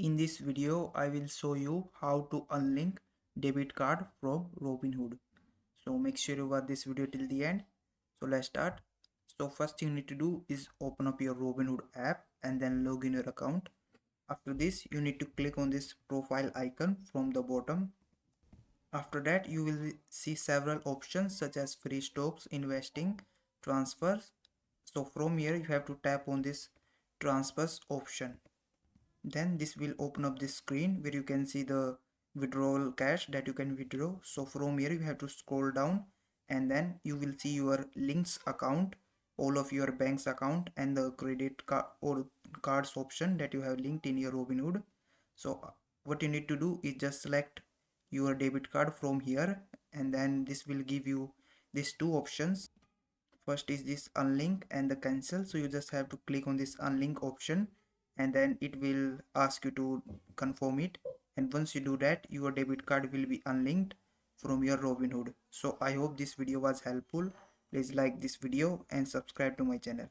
In this video, I will show you how to unlink debit card from Robinhood. So make sure you watch this video till the end. So let's start. So first you need to do is open up your Robinhood app and then log in your account. After this, you need to click on this profile icon from the bottom. After that, you will see several options such as free stocks, investing, transfers. So from here, you have to tap on this transfers option. Then this will open up this screen where you can see the withdrawal cash that you can withdraw. So from here you have to scroll down and then you will see your links account, all of your bank's account and the credit card or cards option that you have linked in your Robinhood. So what you need to do is just select your debit card from here, and then this will give you these two options. First is this unlink and the cancel. So you just have to click on this unlink option and then it will ask you to confirm it, and once you do that, your debit card will be unlinked from your Robinhood. So I hope this video was helpful. Please like this video and subscribe to my channel.